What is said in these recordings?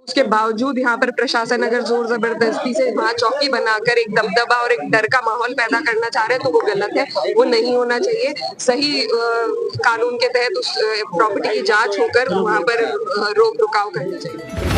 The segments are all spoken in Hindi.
उसके बावजूद यहाँ पर प्रशासन अगर जोर जबरदस्ती से वहाँ चौकी बनाकर एक दबदबा और एक डर का माहौल पैदा करना चाह रहे हैं तो वो गलत है, वो नहीं होना चाहिए। सही कानून के तहत उस प्रॉपर्टी की जांच होकर वहाँ पर रोक रुकाव करनी चाहिए।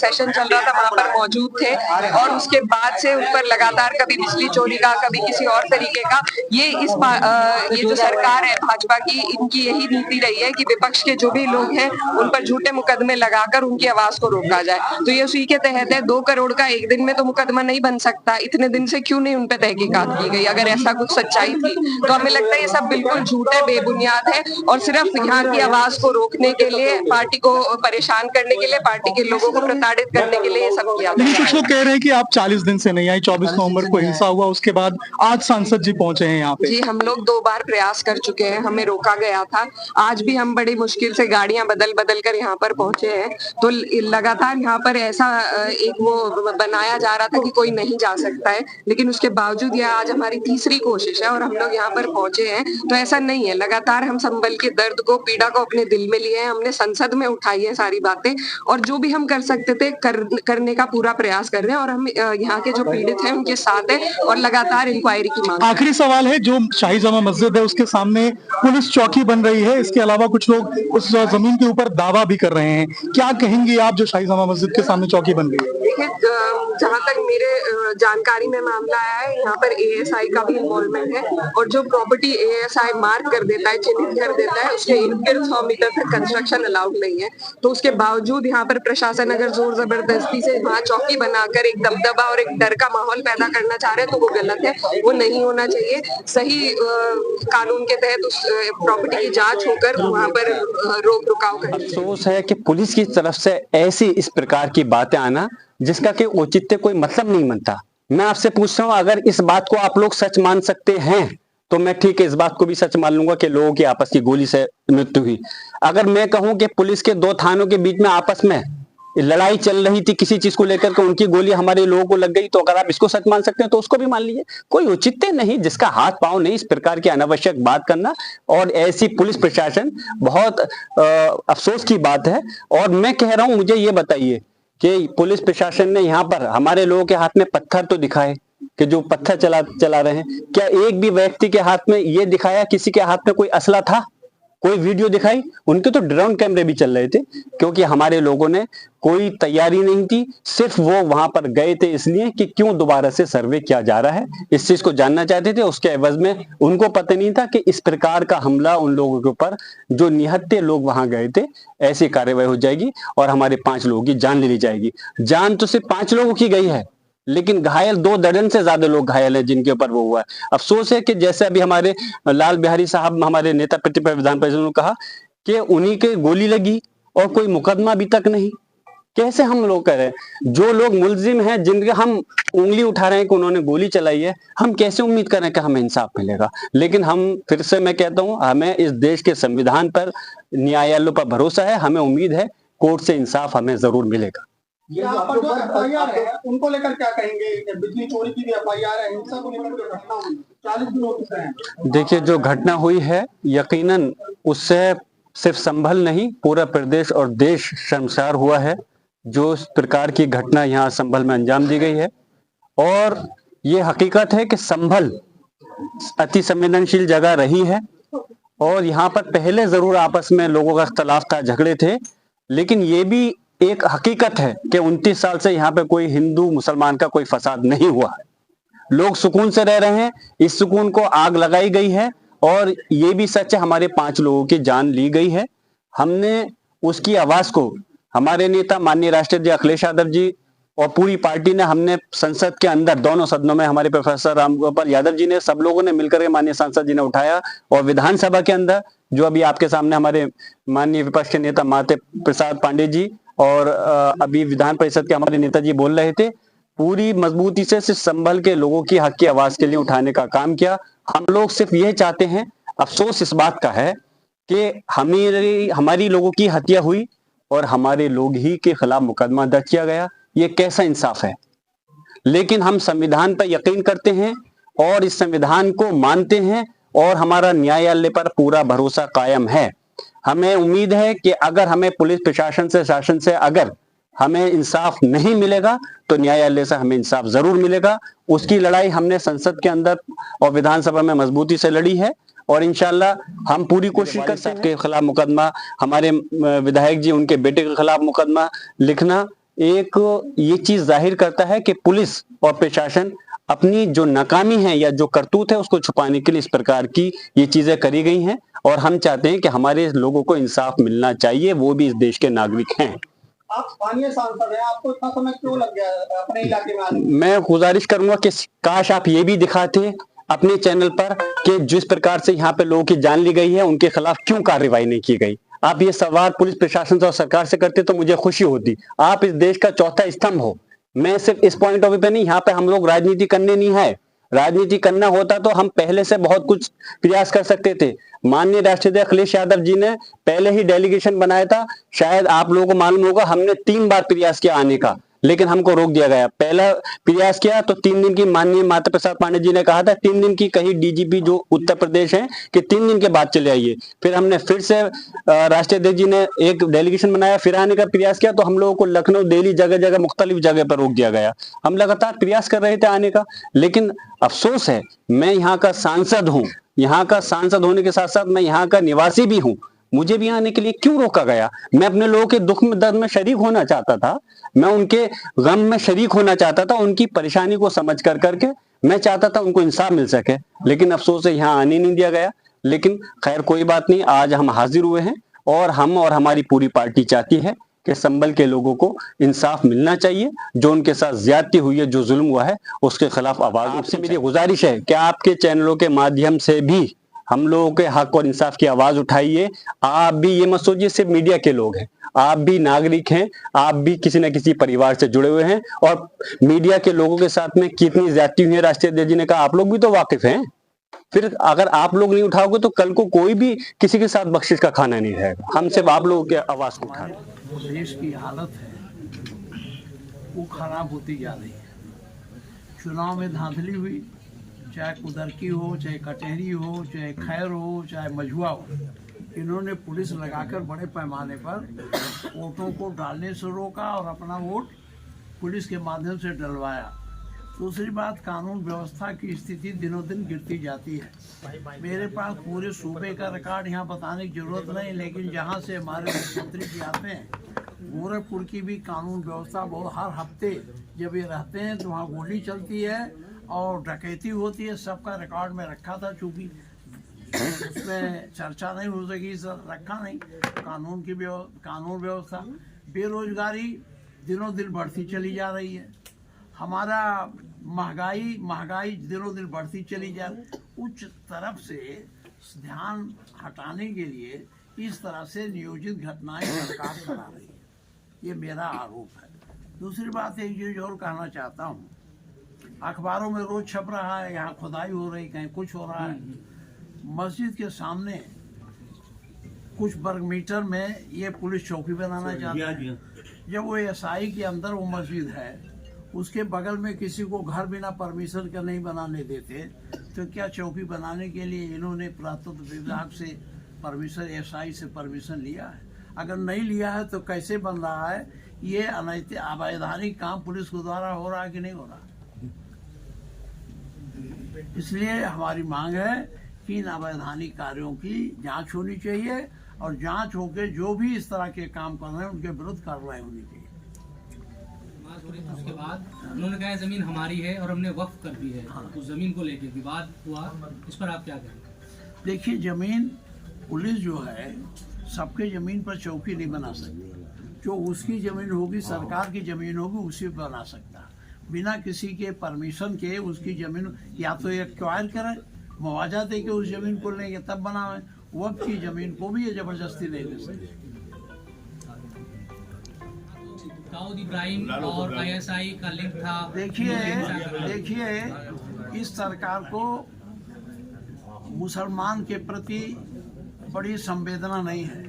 सेशन चल रहा था, वहां पर मौजूद थे और उसके बाद से उन पर लगातार कभी बिजली चोरी का, कभी किसी और तरीके का, ये जो सरकार है भाजपा की, इनकी यही नीति रही है कि विपक्ष के जो भी लोग हैं उन पर झूठे मुकदमे लगाकर उनकी आवाज को रोका जाए। तो ये उसी के तहत है। 2 करोड़ का एक दिन में तो मुकदमा नहीं बन सकता, इतने दिन से क्यों नहीं उन पर तहकीकात की गई? अगर ऐसा कुछ सच्चाई थी तो हमें लगता है ये सब बिल्कुल झूठ है, बेबुनियाद है और सिर्फ यहाँ की आवाज को रोकने के लिए, पार्टी को परेशान करने के लिए, पार्टी के लोगों को प्रताड़ित करने के लिए ये सब किया। लेकिन कुछ लोग कह रहे हैं कि आप 40 दिन से नहीं आई, 24 नवंबर को हिंसा हुआ, उसके बाद आज सांसद जी पहुंचे हैं यहाँ पे। जी, हम लोग 2 बार प्रयास कर चुके हैं, हमें रोका गया था। आज भी हम बड़ी मुश्किल से गाड़ियां बदल बदल कर यहाँ पर पहुंचे हैं। तो लगातार यहाँ पर ऐसा एक वो बनाया जा रहा था कि कोई नहीं जा सकता है, लेकिन उसके बावजूद यह आज हमारी तीसरी कोशिश है और हम लोग यहाँ पर पहुंचे हैं। तो ऐसा नहीं है, लगातार हम संभल के दर्द को, पीड़ा को अपने दिल में लिए हैं। हमने संसद में उठाई है सारी बातें और जो भी हम कर सकते थे करने का पूरा प्रयास कर रहे हैं और हम यहाँ के जो पीड़ित हैं उनके साथ है और लगातार इंक्वायरी की मांग। आखिरी सवाल है, जो शाही जामा मस्जिद है उसके सामने पुलिस चौकी बन रही है, इसके अलावा कुछ लोग उस जमीन के ऊपर दावा भी कर रहे हैं, क्या कहेंगी आप जो शाही जामा मस्जिद के सामने चौकी बन गई है? देखिए, जहाँ तक मेरे जानकारी में मामला आया है, यहाँ पर एएसआई का भी इन्वॉल्वमेंट है और जो प्रॉपर्टी एएसआई मार्क कर देता है, चिन्हित कर देता है, उसके इर्द-गिर्द 100 मीटर तक कंस्ट्रक्शन अलाउड नहीं है। तो उसके बावजूद यहाँ पर प्रशासन अगर जोर जबरदस्ती से वहाँ चौकी बनाकर एक दबदबा और एक डर का माहौल पैदा करना चाह रहे हैं तो वो गलत है, वो नहीं होना चाहिए। सही कानून के तहत उस प्रॉपर्टी की जांच होकर वहाँ पर रोक रुकाव करनी चाहिए। अफसोस है कि पुलिस की तरफ से ऐसी इस प्रकार की बातें आना जिसका कि औचित्य कोई मतलब नहीं बनता। मैं आपसे पूछ रहा हूं, अगर इस बात को आप लोग सच मान सकते हैं तो मैं ठीक है, इस बात को भी सच मान लूंगा कि लोगों की आपस की गोली से मृत्यु हुई। अगर मैं कहूं कि पुलिस के 2 थानों के बीच में आपस में लड़ाई चल रही थी किसी चीज को लेकर के, उनकी गोली हमारे लोगों को लग गई, तो अगर आप इसको सच मान सकते हैं तो उसको भी मान लीजिए। कोई औचित्य नहीं, जिसका हाथ पांव नहीं, इस प्रकार की अनावश्यक बात करना और ऐसी पुलिस प्रशासन, बहुत अफसोस की बात है। और मैं कह रहा हूं, मुझे ये बताइए कि पुलिस प्रशासन ने यहाँ पर हमारे लोगों के हाथ में पत्थर तो दिखाए कि जो पत्थर चला रहे हैं, क्या एक भी व्यक्ति के हाथ में ये दिखाया किसी के हाथ में कोई असला था? कोई वीडियो दिखाई? उनके तो ड्रोन कैमरे भी चल रहे थे, क्योंकि हमारे लोगों ने कोई तैयारी नहीं थी, सिर्फ वो वहां पर गए थे इसलिए कि क्यों दोबारा से सर्वे किया जा रहा है, इस चीज को जानना चाहते थे। उसके एवज में उनको पता नहीं था कि इस प्रकार का हमला उन लोगों के ऊपर, जो निहत्थे लोग वहां गए थे, ऐसी कार्रवाई हो जाएगी और हमारे 5 लोगों की जान ले ली जाएगी। जान तो सिर्फ 5 लोगों की गई है, लेकिन घायल 2 दर्जन से ज्यादा लोग घायल हैं जिनके ऊपर वो हुआ है। अफसोस है कि जैसे अभी हमारे लाल बिहारी साहब, हमारे नेता प्रतिपक्ष विधान परिषद ने कहा कि उन्हीं के गोली लगी और कोई मुकदमा अभी तक नहीं। कैसे हम लोग कह रहे हैं, जो लोग मुलजिम हैं, जिनके हम उंगली उठा रहे हैं कि उन्होंने गोली चलाई है, हम कैसे उम्मीद करें कि हमें इंसाफ मिलेगा? लेकिन हम फिर से मैं कहता हूं, हमें इस देश के संविधान पर, न्यायालयों पर भरोसा है, हमें उम्मीद है कोर्ट से इंसाफ हमें जरूर मिलेगा। यहाँ पर जो एफआईआर है उनको लेकर क्या कहेंगे? बिजली चोरी की भी एफआईआर है, हिंसा को लेकर जो घटना हुई 40 दिनों से। देखिए, जो घटना हुई है, यकीनन उससे सिर्फ संभल नहीं, पूरा प्रदेश और देश शर्मसार हुआ है। जो इस प्रकार की घटना यहाँ संभल में अंजाम दी गई है, और ये हकीकत है कि संभल अति संवेदनशील जगह रही है और यहाँ पर पहले जरूर आपस में लोगों का इख्तलाफ था, झगड़े थे, लेकिन ये भी एक हकीकत है कि 29 साल से यहाँ पे कोई हिंदू मुसलमान का कोई फसाद नहीं हुआ है। लोग सुकून से रह रहे हैं, इस सुकून को आग लगाई गई है और ये भी सच है, हमारे 5 लोगों की जान ली गई है। हमने उसकी आवाज को, हमारे नेता माननीय राष्ट्रीय अध्यक्ष अखिलेश यादव जी और पूरी पार्टी ने, हमने संसद के अंदर दोनों सदनों में, हमारे प्रोफेसर रामगोपाल यादव जी ने, सब लोगों ने मिलकर के माननीय सांसद जी ने उठाया, और विधानसभा के अंदर जो अभी आपके सामने हमारे माननीय विपक्ष के नेता माते प्रसाद पांडे जी और अभी विधान परिषद के हमारे नेताजी बोल रहे थे, पूरी मजबूती से सिर्फ संभल के लोगों की हक की आवाज के लिए उठाने का काम किया। हम लोग सिर्फ ये चाहते हैं, अफसोस इस बात का है कि हमारी लोगों की हत्या हुई और हमारे लोग ही के खिलाफ मुकदमा दर्ज किया गया। ये कैसा इंसाफ है? लेकिन हम संविधान पर यकीन करते हैं और इस संविधान को मानते हैं और हमारा न्यायालय पर पूरा भरोसा कायम है। हमें उम्मीद है कि अगर हमें पुलिस प्रशासन से, शासन से अगर हमें इंसाफ नहीं मिलेगा तो न्यायालय से हमें इंसाफ जरूर मिलेगा। उसकी लड़ाई हमने संसद के अंदर और विधानसभा में मजबूती से लड़ी है और इंशाल्लाह हम पूरी कोशिश करते हैं के खिलाफ मुकदमा, हमारे विधायक जी उनके बेटे के खिलाफ मुकदमा लिखना एक ये चीज जाहिर करता है कि पुलिस और प्रशासन अपनी जो नाकामी है या जो करतूत है उसको छुपाने के लिए इस प्रकार की ये चीजें करी गई हैं और हम चाहते हैं कि हमारे लोगों को इंसाफ मिलना चाहिए, वो भी इस देश के नागरिक हैं। आप स्थानीय सांसद हैं, आपको इतना समय क्यों लग गया अपने इलाके में आने? मैं गुजारिश करूंगा कि काश आप ये भी दिखाते अपने चैनल पर कि जिस प्रकार से यहाँ पे लोगों की जान ली गई है उनके खिलाफ क्यों कार्रवाई नहीं की गई। आप ये सवाल पुलिस प्रशासन से और सरकार से करते तो मुझे खुशी होती। आप इस देश का चौथा स्तंभ हो। मैं सिर्फ इस पॉइंट ऑफ व्यू पे नहीं, यहाँ पे हम लोग राजनीति करने नहीं है। राजनीति करना होता तो हम पहले से बहुत कुछ प्रयास कर सकते थे। माननीय राष्ट्रीय अध्यक्ष अखिलेश यादव जी ने पहले ही डेलीगेशन बनाया था, शायद आप लोगों को मालूम होगा, हमने 3 बार प्रयास किया आने का, लेकिन हमको रोक दिया गया। पहला प्रयास किया तो 3 दिन की, माननीय माता प्रसाद पांडे जी ने कहा था 3 दिन की कहीं डीजीपी जो उत्तर प्रदेश है कि 3 दिन के बाद चले आइए। फिर हमने फिर से राष्ट्रीय अध्यक्ष जी ने एक डेलीगेशन बनाया, फिर आने का प्रयास किया तो हम लोगों को लखनऊ, दिल्ली, जगह जगह मुख्तलिफ जगह पर रोक दिया गया। हम लगातार प्रयास कर रहे थे आने का, लेकिन अफसोस है मैं यहाँ का सांसद हूँ। यहाँ का सांसद होने के साथ साथ मैं यहाँ का निवासी भी हूँ। मुझे भी आने के लिए क्यों रोका गया? मैं अपने लोगों के दुख में, दर्द में शरीक होना चाहता था, मैं उनके गम में शरीक होना चाहता था, उनकी परेशानी को समझ कर करके मैं चाहता था उनको इंसाफ मिल सके, लेकिन अफसोस है यहाँ आने नहीं दिया गया। लेकिन खैर कोई बात नहीं, आज हम हाजिर हुए हैं और हम और हमारी पूरी पार्टी चाहती है कि संभल के लोगों को इंसाफ मिलना चाहिए। जो उनके साथ ज्यादती हुई है, जो जुल्म हुआ है, उसके खिलाफ आवाज। आपसे मेरी गुजारिश है कि आपके चैनलों के माध्यम से भी हम लोगों के हक और इंसाफ की आवाज उठाइए। आप भी ये मत सोचिए सिर्फ मीडिया के लोग हैं, आप भी नागरिक हैं, आप भी किसी न किसी परिवार से जुड़े हुए हैं और मीडिया के लोगों के साथ में कितनी ज्यादती हुई है, राष्ट्रीय अध्यक्ष जी ने कहा, आप लोग भी तो वाकिफ हैं। फिर अगर आप लोग नहीं उठाओगे तो कल को कोई भी किसी के साथ बख्शिश का खाना नहीं रहेगा। हम सिर्फ आप लोगों की आवाज को उठा रहे हैं। देश की हालत है वो खराब होती जा रही है। चुनाव में धांधली हुई, चाहे कुदरकी हो, चाहे कचहरी हो, चाहे खैर हो, चाहे मझुआ हो, इन्होंने पुलिस लगाकर बड़े पैमाने पर वोटों को डालने से रोका और अपना वोट पुलिस के माध्यम से डलवाया। दूसरी बात, कानून व्यवस्था की स्थिति दिनों दिन गिरती जाती है। मेरे पास पूरे सूबे का रिकॉर्ड यहाँ बताने की जरूरत नहीं, लेकिन जहाँ से हमारे मुख्यमंत्री जी आते हैं, गोरखपुर की भी कानून व्यवस्था बहुत, हर हफ्ते जब ये रहते हैं तो वहाँ गोली चलती है और डकैती होती है। सबका रिकॉर्ड में रखा था, चूँकि उसमें चर्चा नहीं हो सकी, रखा नहीं। कानून व्यवस्था, बेरोजगारी दिनों दिन बढ़ती चली जा रही है। हमारा महंगाई दिनों दिन बढ़ती चली जा रही है। उच्च तरफ से ध्यान हटाने के लिए इस तरह से नियोजित घटनाएं सरकार करा रही है, ये मेरा आरोप है। दूसरी बात एक चीज और कहना चाहता हूँ, अखबारों में रोज छप रहा है यहाँ खुदाई हो रही, कहीं कुछ हो रहा है। मस्जिद के सामने कुछ वर्ग मीटर में ये पुलिस चौकी बनाना चाहते हैं। जब वो एसआई के अंदर वो मस्जिद है, उसके बगल में किसी को घर बिना परमिशन का नहीं बनाने देते, तो क्या चौकी बनाने के लिए इन्होंने पुरातत्व विभाग से परमिशन, एसआई से परमिशन लिया है? अगर नहीं लिया है तो कैसे बन रहा है? ये अनैतिक अवैधानिक काम पुलिस के द्वारा हो रहा है कि नहीं हो रहा? इसलिए हमारी मांग है कि इन अवैधानिक कार्यों की जांच होनी चाहिए और जांच होकर जो भी इस तरह के काम कर रहे हैं उनके विरुद्ध कार्रवाई होनी चाहिए। उसके बाद उन्होंने कहा जमीन हमारी है और हमने वक्फ कर दी है। उस जमीन को लेकर विवाद हुआ, इस पर आप क्या कहेंगे? देखिए, जमीन पुलिस जो है सबके जमीन पर चौकी नहीं बना सकती। जो उसकी जमीन होगी, सरकार की जमीन होगी, उसी पर बना सकता। बिना किसी के परमिशन के उसकी जमीन या तो एक्वायर करें, मुआवजा दे के उस जमीन को लेंगे तब बनावे। वक्त की जमीन को भी ये जबरदस्ती नहीं दे सकते। दाऊद इब्राहिम और आईएसआई का लिंक था। देखिए इस सरकार को मुसलमान के प्रति बड़ी संवेदना नहीं है।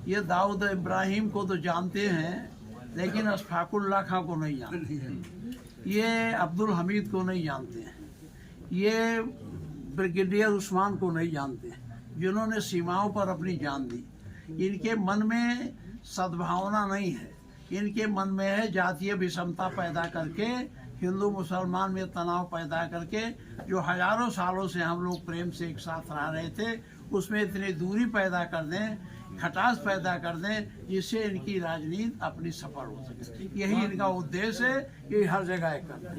ये दाऊद इब्राहिम को तो जानते हैं, लेकिन अशफाकुल्लाह खां को नहीं जानते हैं। ये अब्दुल हमीद को नहीं जानते हैं। ये ब्रिगेडियर उस्मान को नहीं जानते, जिन्होंने सीमाओं पर अपनी जान दी। इनके मन में सद्भावना नहीं है, इनके मन में है जातीय विषमता पैदा करके, हिंदू मुसलमान में तनाव पैदा करके, जो हजारों सालों से हम लोग प्रेम से एक साथ रह रहे थे उसमें इतनी दूरी पैदा कर दें, खटास पैदा कर दें, जिससे इनकी राजनीति अपनी सफल हो सके। यही इनका उद्देश्य है, यही हर जगह करना।